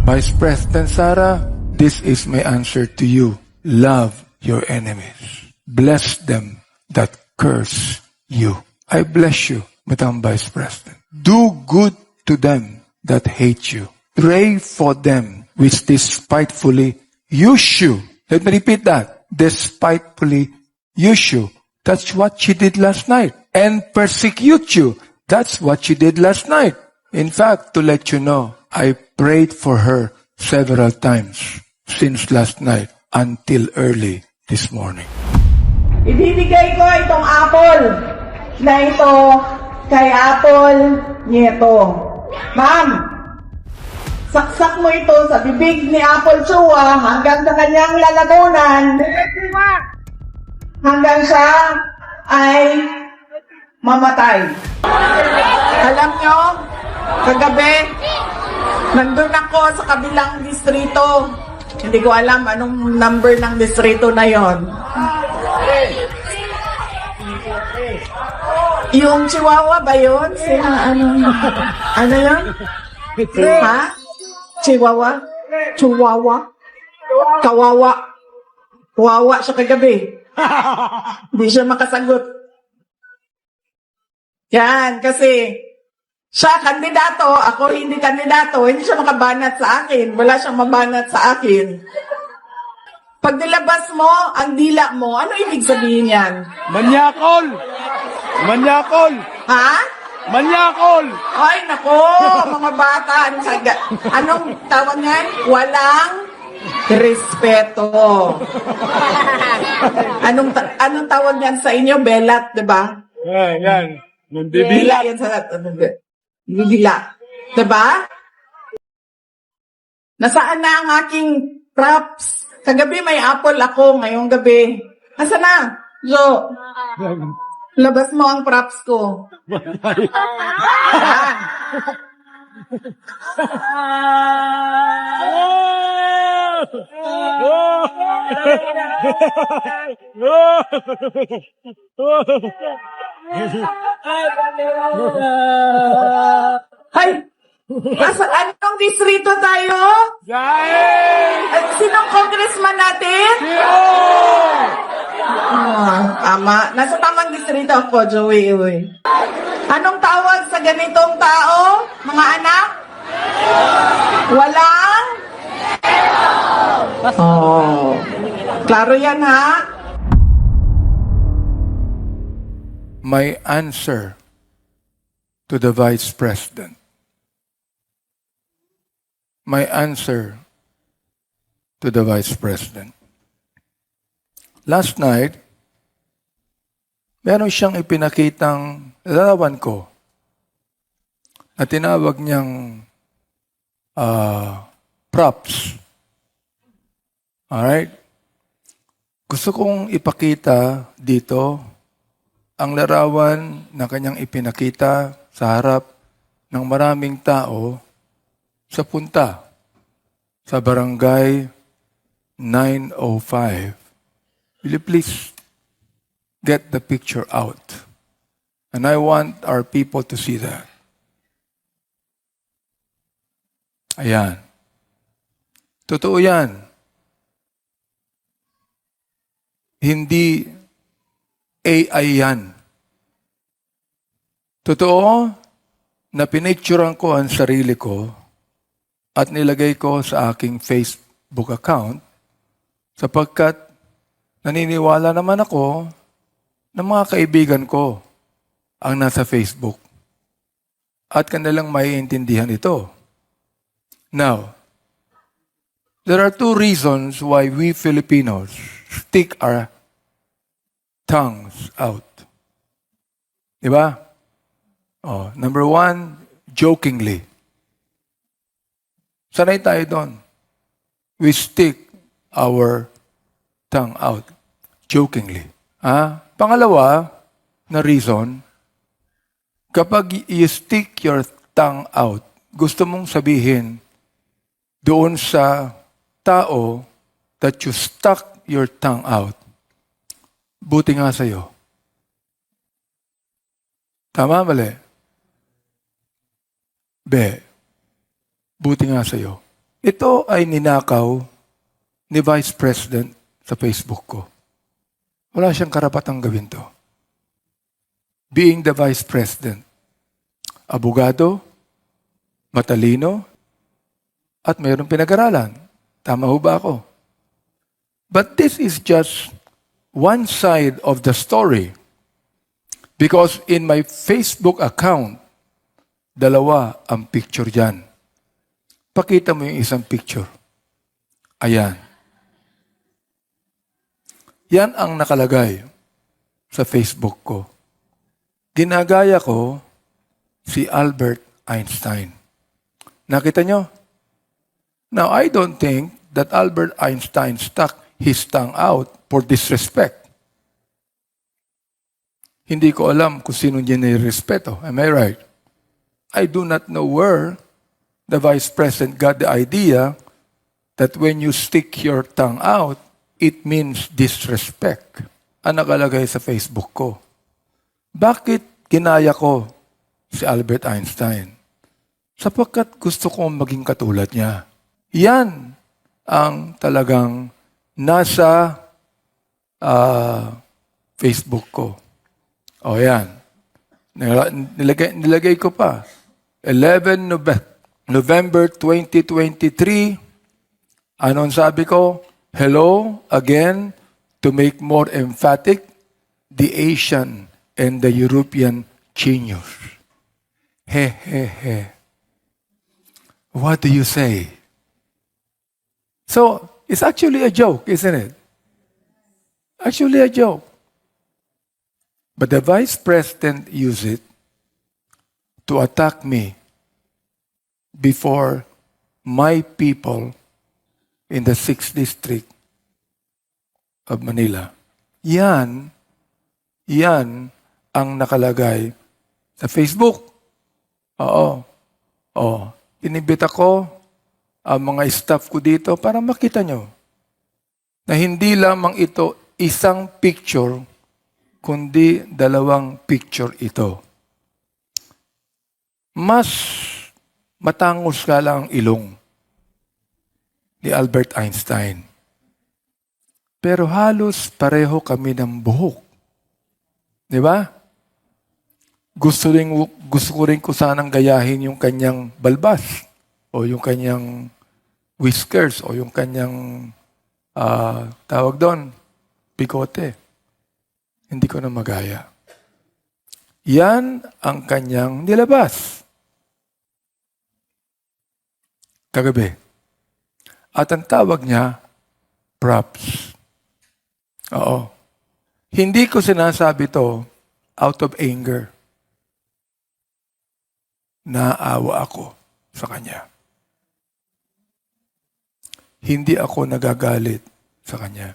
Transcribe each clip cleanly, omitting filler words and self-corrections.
Vice President Sara, this is my answer to you. Love your enemies. Bless them that curse you. I bless you, Madam Vice President. Do good to them that hate you. Pray for them which despitefully use you. Let me repeat that. Despitefully use you. That's what she did last night. And persecute you. That's what she did last night. In fact, to let you know, I prayed for her several times since last night until early this morning. Ibibigay ko itong apple na ito kay Apple Nieto. Ma'am, saksak mo ito sa bibig ni Apple Chua hanggang sa kanyang lalamunan. Hanggang siya ay mamatay. Alam nyo, kagabi, nandun ako sa kabilang distrito. Hindi ko alam anong number ng distrito na yon. Yung Chihuahua ba yun? Ano yun? Ha? Chihuahua? Chihuahua? Kawawa? Kawawa siya kagabi. Hindi siya makasagot. Yan, kasi siya kandidato, ako hindi kandidato, hindi siya makabanat sa akin. Wala siyang mabanat sa akin. Pag nilabas mo ang dila mo, ano ibig sabihin yan? Manyakol! Manyakol! Ha? Manyakol! Ay, nako, mga bata. Anong tawag niyan? Walang respeto. Anong tawag niyan sa inyo? Belat, di ba? Yan. Bibila yan sa... Bibila. Di ba? Nasaan na ang aking props? Kagabi may apple ako, ngayong gabi. Asa na? Jo, labas mo ang props ko. Hay! Anong distrito tayo? Sinong congressman natin? Tama. Nasa tamang distrito ako, Joey. Anong tawag sa ganitong tao, mga anak? Walang? Klaro yan, ha? My answer to the Vice President. My answer to the Vice President. Last night, meron siyang ipinakitang larawan ko na tinawag niyang props. Alright? Gusto kong ipakita dito ang larawan na kanyang ipinakita sa harap ng maraming tao sa punta sa barangay 905. Will you please get the picture out? And I want our people to see that. Ayan. Totoo yan. Hindi AI yan. Totoo na pinicturean ko ang sarili ko at nilagay ko sa aking Facebook account sapagkat naniniwala naman ako na mga kaibigan ko ang nasa Facebook at kanilang maiintindihan ito. Now, there are two reasons why we Filipinos stick our tongues out. Diba? Number one, jokingly. Sanay tayo doon. We stick our tongue out. Jokingly. Pangalawa na reason, kapag you stick your tongue out, gusto mong sabihin doon sa tao that you stuck your tongue out, buti nga sa'yo. Tama, mali? Buti nga sa'yo. Ito ay ninakaw ni Vice President sa Facebook ko. Wala siyang karapatang gawin to. Being the Vice President, abogado, matalino, at mayroong pinag-aralan. Tama ho ba ako? But this is just one side of the story. Because in my Facebook account, dalawa ang picture dyan. Pakita mo yung isang picture. Ayan. Yan ang nakalagay sa Facebook ko. Ginagaya ko si Albert Einstein. Nakita nyo? Now, I don't think that Albert Einstein stuck his tongue out for disrespect. Hindi ko alam kung sino niya nirespeto. Am I right? I do not know where the Vice President got the idea that when you stick your tongue out, it means disrespect. Ang nakalagay sa Facebook ko. Bakit ginaya ko si Albert Einstein? Sapagkat gusto kong maging katulad niya. Yan ang talagang nasa Facebook ko. O yan. Nilagay ko pa. 11 November 2023. Anong sabi ko? Hello again to make more emphatic the Asian and the European genius. He, he, he. What do you say? So, it's actually a joke, isn't it? Actually a joke. But the Vice President used it to attack me before my people in the 6th District of Manila. Yan ang nakalagay sa Facebook. Oo. Inibita ko ang mga staff ko dito para makita nyo na hindi lamang ito isang picture, kundi dalawang picture ito. Mas matangos ka lang ang ilong ni Albert Einstein. Pero halos pareho kami ng buhok. Di ba? Gusto ko rin ko sanang gayahin yung kanyang balbas o yung kanyang whiskers o yung kanyang tawag doon, bigote. Hindi ko na magaya. Yan ang kanyang nilabas. Kagabi. At ang tawag niya, props. Oo. Hindi ko sinasabi to out of anger. Naawa ako sa kanya. Hindi ako nagagalit sa kanya.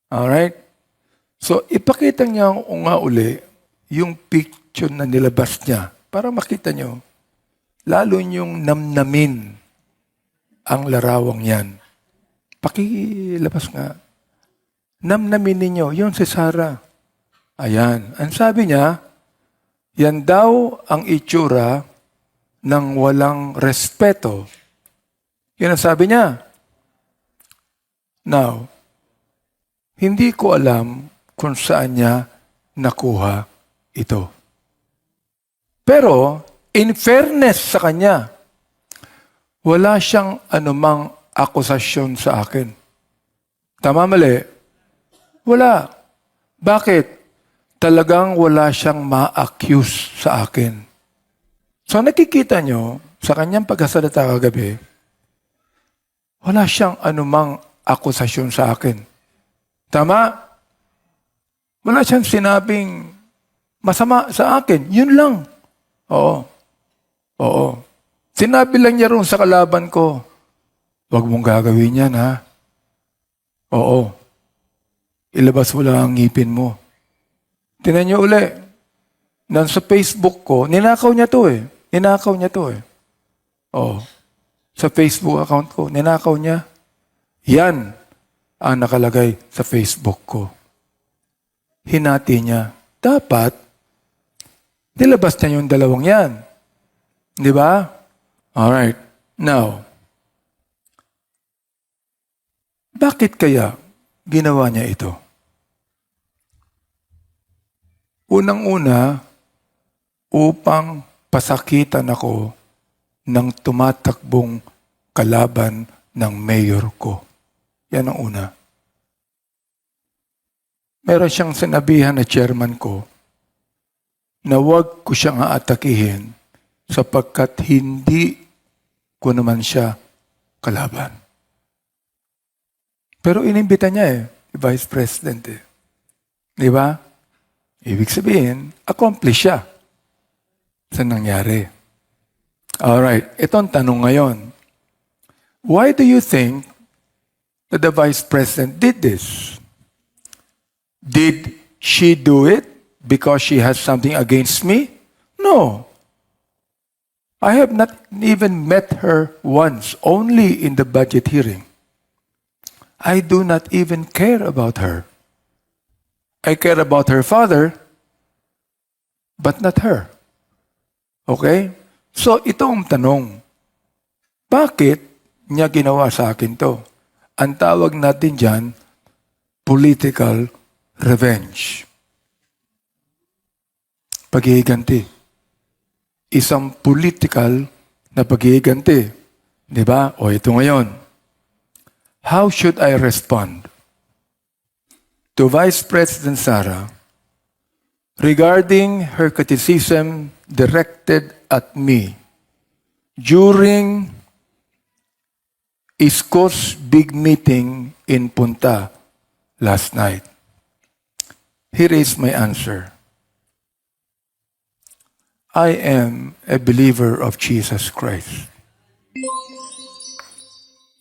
Alright? So, ipakita niya nga uli yung picture na nilabas niya para makita nyo, lalo niyong namnamin ang larawang yan. Pakilabas nga. Namnamin ninyo, yun si Sarah. Ayan. Ang sabi niya, yan daw ang itsura ng walang respeto. Yun ang sabi niya. Now, hindi ko alam kung saan niya nakuha ito. Pero, in fairness sa kanya, wala siyang anumang akusasyon sa akin. Tama mali? Wala. Bakit? Talagang wala siyang ma-accuse sa akin. So nakikita nyo, sa kanyang pagkasalita kagabi, wala siyang anumang akusasyon sa akin. Tama? Wala siyang sinabing masama sa akin. Yun lang. Oo. Sinabi lang niya rin sa kalaban ko, huwag mong gagawin yan, ha? Oo. Ilabas mo lang ang ngipin mo. Tinan niyo uli. Sa Facebook ko, ninakaw niya to eh. Oo. Sa Facebook account ko, ninakaw niya. Yan ang nakalagay sa Facebook ko. Hinati niya. Dapat, nilabas niya yung dalawang yan. Di ba? Alright. Now, Bakit kaya ginawa niya ito? Unang-una, upang pasakitan ako ng tumatakbong kalaban ng mayor ko. Yan ang una. Meron siyang sinabihan na chairman ko na huwag ko siyang aatakihin sapagkat hindi ko naman siya kalaban. Pero inimbita niya Vice President Di ba? Ibig sabihin, accomplish siya sa nangyari. Alright, itong tanong ngayon. Why do you think that the Vice President did this? Did she do it because she has something against me? No. I have not even met her once, only in the budget hearing. I do not even care about her. I care about her father, but not her. Okay? So, ito ang tanong. Bakit niya ginawa sa akin to? Ang tawag natin dyan, political revenge. Paghihiganti. Isang political na paghihiganti. Di ba? O ito ngayon. How should I respond to Vice President Sara regarding her criticism directed at me during ISCO's big meeting in Punta last night? Here is my answer. I am a believer of Jesus Christ.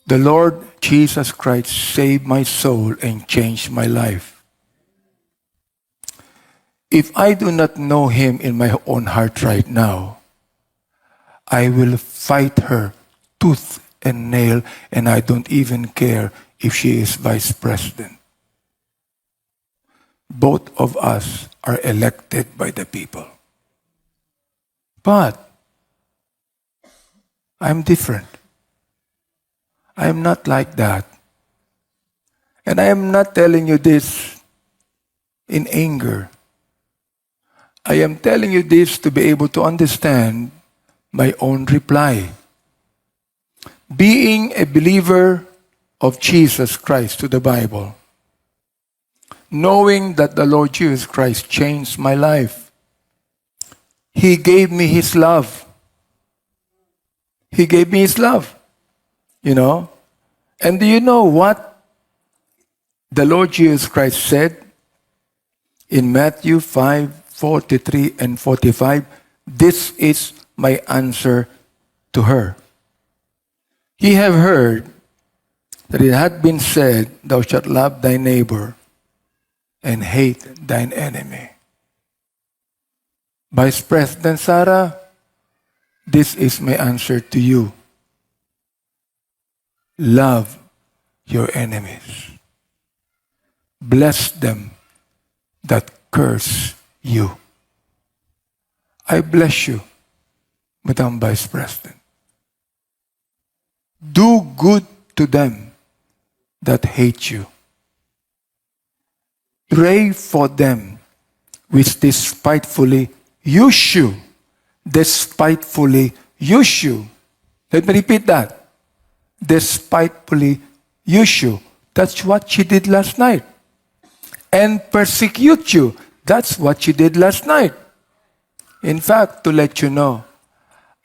The Lord Jesus Christ saved my soul and changed my life. If I do not know Him in my own heart right now, I will fight her tooth and nail, and I don't even care if she is Vice President. Both of us are elected by the people. But I'm different. I am not like that. And I am not telling you this in anger. I am telling you this to be able to understand my own reply. Being a believer of Jesus Christ to the Bible, knowing that the Lord Jesus Christ changed my life. He gave me His love. He gave me His love. You know? And do you know what the Lord Jesus Christ said in Matthew 5:43 and 45? This is my answer to her. Ye have heard that it had been said, Thou shalt love thy neighbor and hate thine enemy. Vice President Sara, this is my answer to you. Love your enemies. Bless them that curse you. I bless you, Madam Vice President. Do good to them that hate you. Pray for them which despitefully use you. Despitefully use you. Let me repeat that. Despitefully use you. That's what she did last night. And persecute you. That's what she did last night. In fact, to let you know,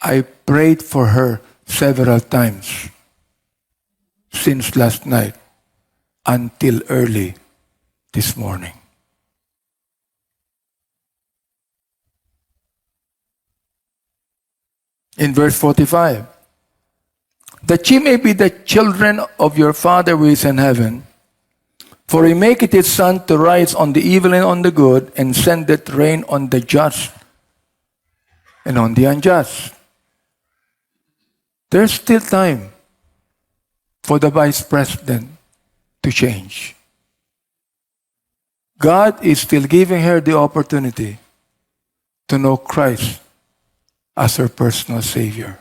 I prayed for her several times since last night until early this morning. In verse 45, that ye may be the children of your Father who is in heaven, for He maketh His sun to rise on the evil and on the good, and sendeth rain on the just and on the unjust. There's still time for the Vice President to change. God is still giving her the opportunity to know Christ as her personal Savior.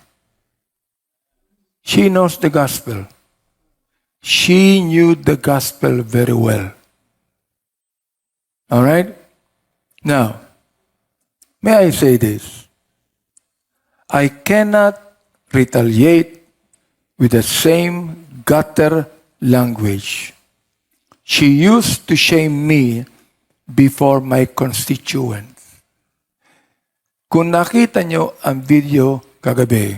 She knows the gospel. She knew the gospel very well. All right? Now, may I say this? I cannot retaliate with the same gutter language she used to shame me before my constituents. Kung nakita nyo ang video kagabi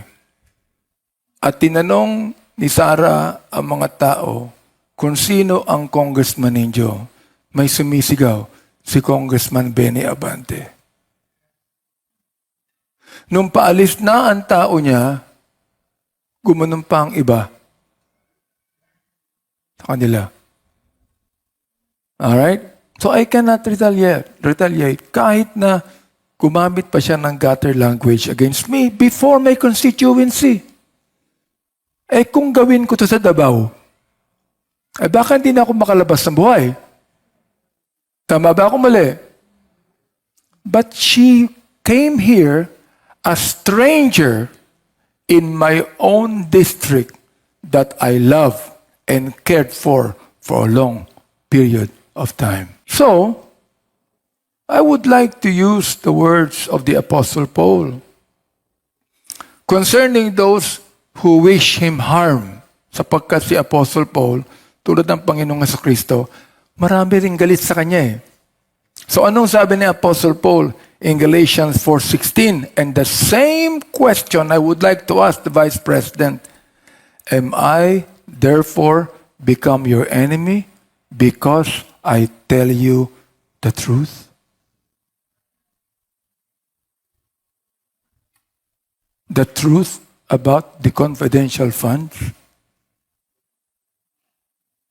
at tinanong ni Sarah ang mga tao kung sino ang congressman ninyo, may sumisigaw, si Congressman Benny Abante. Nung paalis na ang tao niya, gumanon pa ang iba sa kanila. Alright? So I cannot retaliate kahit na gumamit pa siya ng gutter language against me before my constituency. Eh kung gawin ko to sa Davao, eh baka hindi na ako makalabas ng buhay. Tama ba ako mali? But she came here a stranger in my own district that I love and cared for a long period of time. So, I would like to use the words of the Apostle Paul concerning those who wish him harm, sapagkat si Apostle Paul, tulad ng Panginoong Jesucristo, marami ring galit sa kanya eh. So anong sabi ni Apostle Paul in Galatians 4:16? And the same question I would like to ask the Vice President, am I therefore become your enemy because I tell you the truth? The truth about the confidential funds?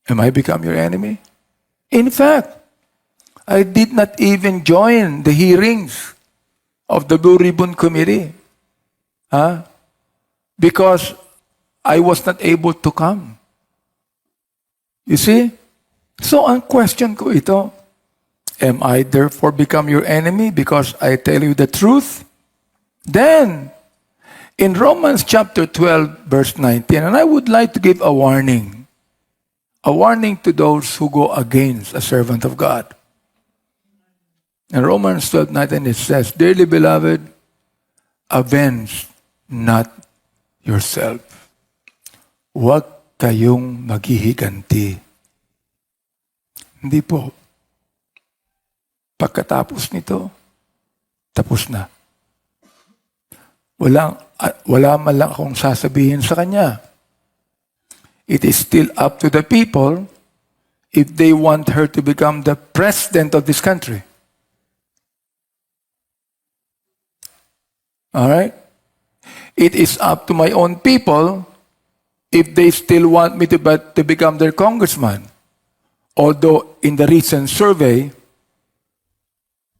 Am I become your enemy? In fact, I did not even join the hearings of the Blue Ribbon Committee because I was not able to come. You see? So, ang question ko ito, am I therefore become your enemy because I tell you the truth? Then, in Romans chapter 12, verse 19, and I would like to give a warning to those who go against a servant of God. In Romans 12:19 it says, dearly beloved, avenge not yourself. Huwag kayong maghihiganti. Hindi po. Pagkatapos nito, tapos na. Wala man lang akong sasabihin sa kanya. It is still up to the people if they want her to become the president of this country. All right? It is up to my own people if they still want me to become their congressman. Although in the recent survey,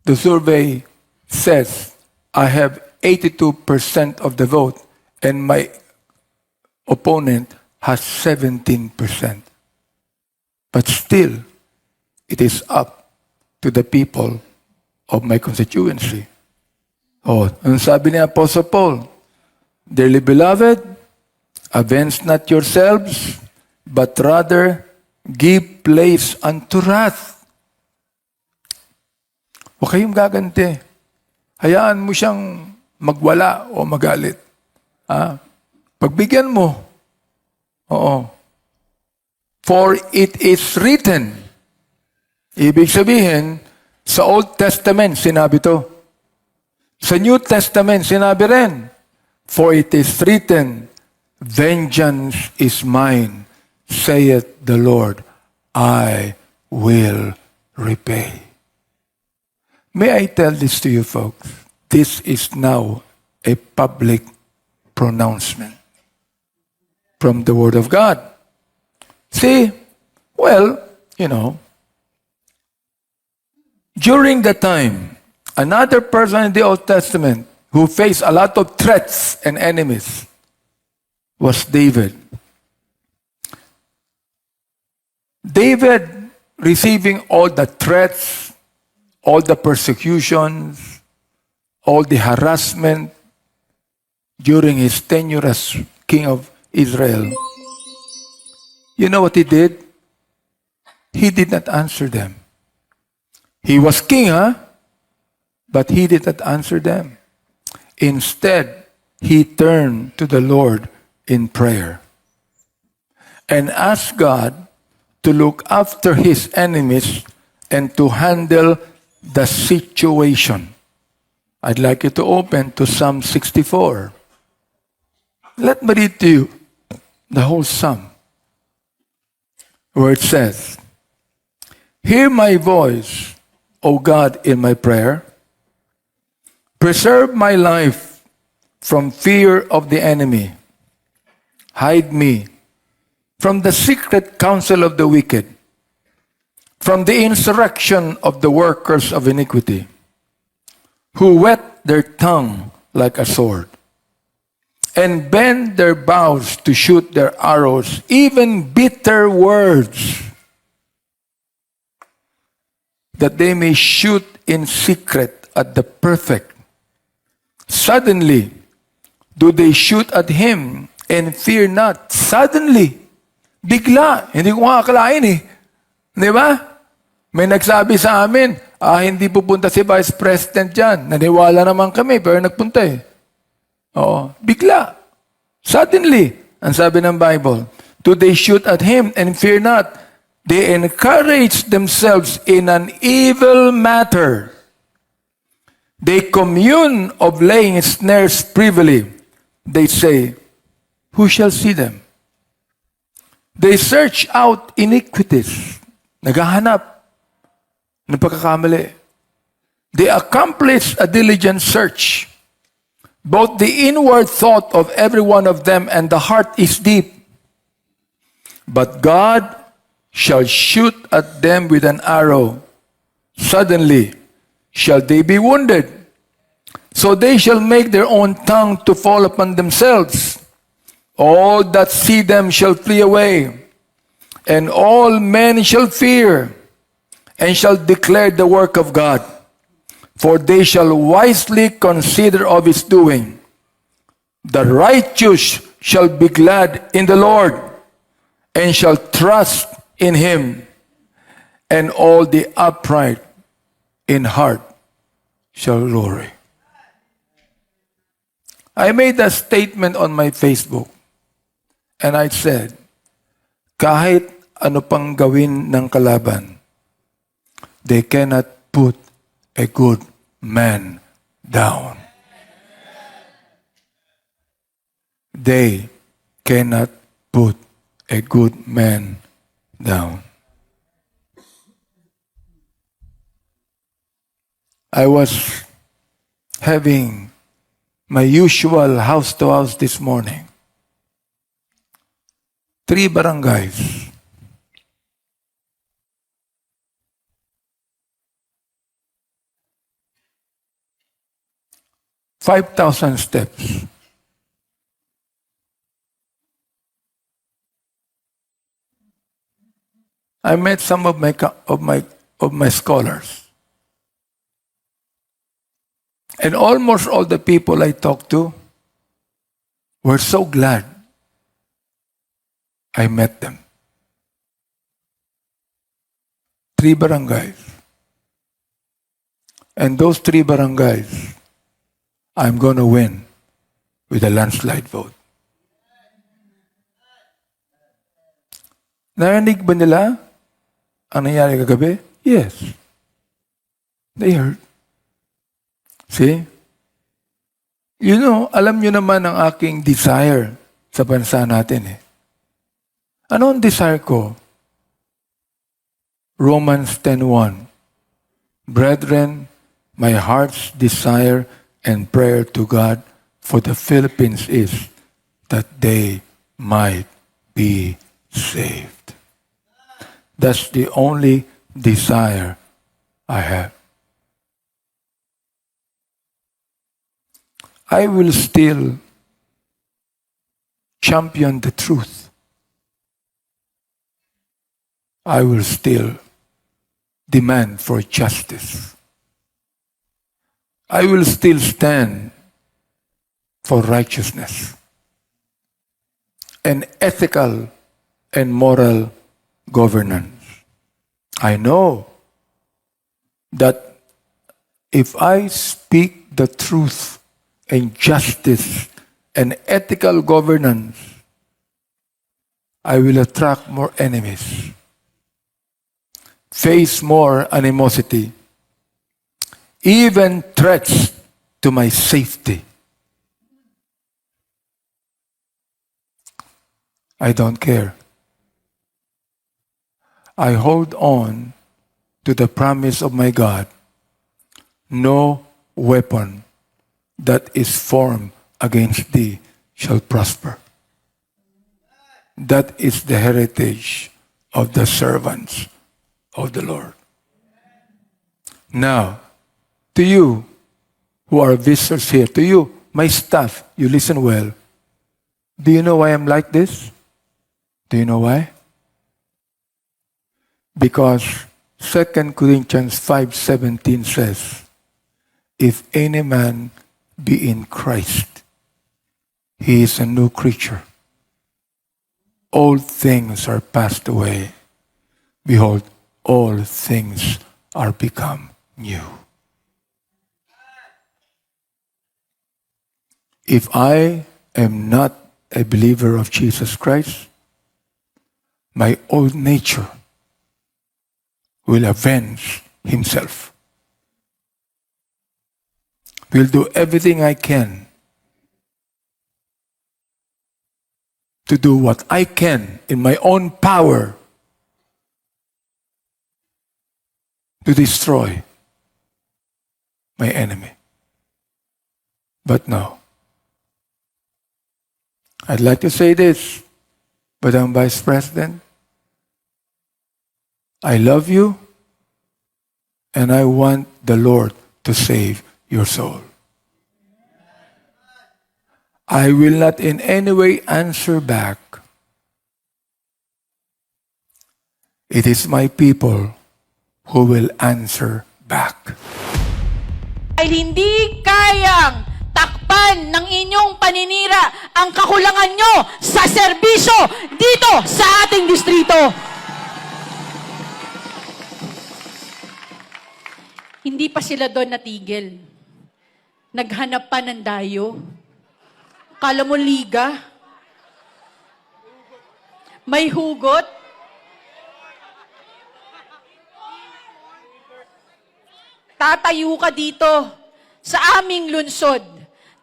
the survey says I have 82% of the vote and my opponent has 17%. But still, it is up to the people of my constituency. Oh, ang sabi ni Apostle Paul, dearly beloved, avenge not yourselves, but rather give place unto wrath. Huwag kayong gaganti. Hayaan mo siyang magwala o magalit. Pagbigyan mo. Oo. For it is written. Ibig sabihin, sa Old Testament, sinabi to. Sa New Testament, sinabi rin. For it is written, vengeance is mine, saith the Lord, I will repay. May I tell this to you folks? This is now a public pronouncement from the Word of God. See, well, during the time, another person in the Old Testament who faced a lot of threats and enemies was David. David receiving all the threats, all the persecutions, all the harassment during his tenure as king of Israel. You know what he did? He did not answer them. He was king, huh? But he did not answer them. Instead, he turned to the Lord in prayer and asked God to look after his enemies and to handle the situation. I'd like you to open to Psalm 64. Let me read to you the whole psalm, where it says, "Hear my voice, O God, in my prayer. Preserve my life from fear of the enemy. Hide me from the secret counsel of the wicked, from the insurrection of the workers of iniquity, who whet their tongue like a sword, and bend their bows to shoot their arrows, even bitter words, that they may shoot in secret at the perfect. Suddenly do they shoot at him and fear not." Suddenly. Bigla. Hindi ko akalain eh. Di ba? May nagsabi sa amin, hindi pupunta si Vice President dyan. Naniwala naman kami, pero nagpunta eh. Oo. Bigla. Suddenly. Ang sabi ng Bible, do they shoot at him and fear not? They encourage themselves in an evil matter. They commune of laying snares privily. They say, who shall see them? They search out iniquities. Naghahanap ng pagkakamali. They accomplish a diligent search. Both the inward thought of every one of them and the heart is deep. But God shall shoot at them with an arrow. Suddenly shall they be wounded. So they shall make their own tongue to fall upon themselves. All that see them shall flee away, and all men shall fear, and shall declare the work of God. For they shall wisely consider of his doing. The righteous shall be glad in the Lord, and shall trust in him, and all the upright in heart shall glory. I made a statement on my Facebook, and I said, kahit ano pang gawin ng kalaban, they cannot put a good man down. They cannot put a good man down. I was having my usual house-to-house this morning. 3 barangays. $5,000 steps. I met some of my scholars. And almost all the people I talked to were so glad I met them. 3 barangays. And those 3 barangays, I'm going to win with a landslide vote. Narinig ba nila ang nangyari kagabi? Yes. They heard. See? You know, alam nyo naman ang aking desire sa bansa natin eh. Ano ang desire ko? Romans 10:1. Brethren, my heart's desire and prayer to God for the Philippines is that they might be saved. That's the only desire I have. I will still champion the truth. I will still demand for justice. I will still stand for righteousness and ethical and moral governance. I know that if I speak the truth and justice and ethical governance, I will attract more enemies, face more animosity, even threats to my safety. I don't care. I hold on to the promise of my God. No weapon that is formed against thee shall prosper. That is the heritage of the servants of the Lord. Now, to you who are visitors here, to you, my staff, you listen well. Do you know why I'm like this? Do you know why? Because 2 Corinthians 5:17 says, if any man be in Christ, he is a new creature. All things are passed away. Behold, all things are become new. If I am not a believer of Jesus Christ, my old nature will avenge himself. Will do everything I can to do what I can in my own power to destroy my enemy. But no. I'd like to say this, Madam Vice President. I love you, and I want the Lord to save your soul. I will not in any way answer back. It is my people who will answer back. Ay hindi kayang takpan ng inyong paninira ang kakulangan nyo sa serbisyo dito sa ating distrito. Hindi pa sila doon natigil. Naghanap pa ng dayo. Kala mo liga? May hugot? Tatayo ka dito sa aming lungsod.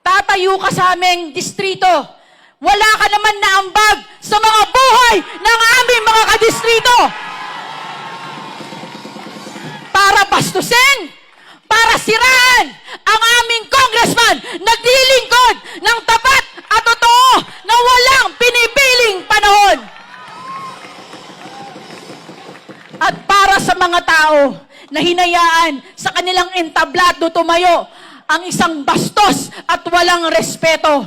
Tatayo ka sa aming distrito. Wala ka naman na ambag sa mga buhay ng aming mga kadistrito. Para bastusin, para siraan ang aming congressman na dilingkod ng tapat at totoo na walang pinipiling panahon. At para sa mga tao na hinayaan sa kanilang entablado tumayo ang isang bastos at walang respeto,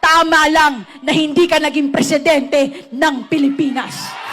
tama lang na hindi ka naging presidente ng Pilipinas.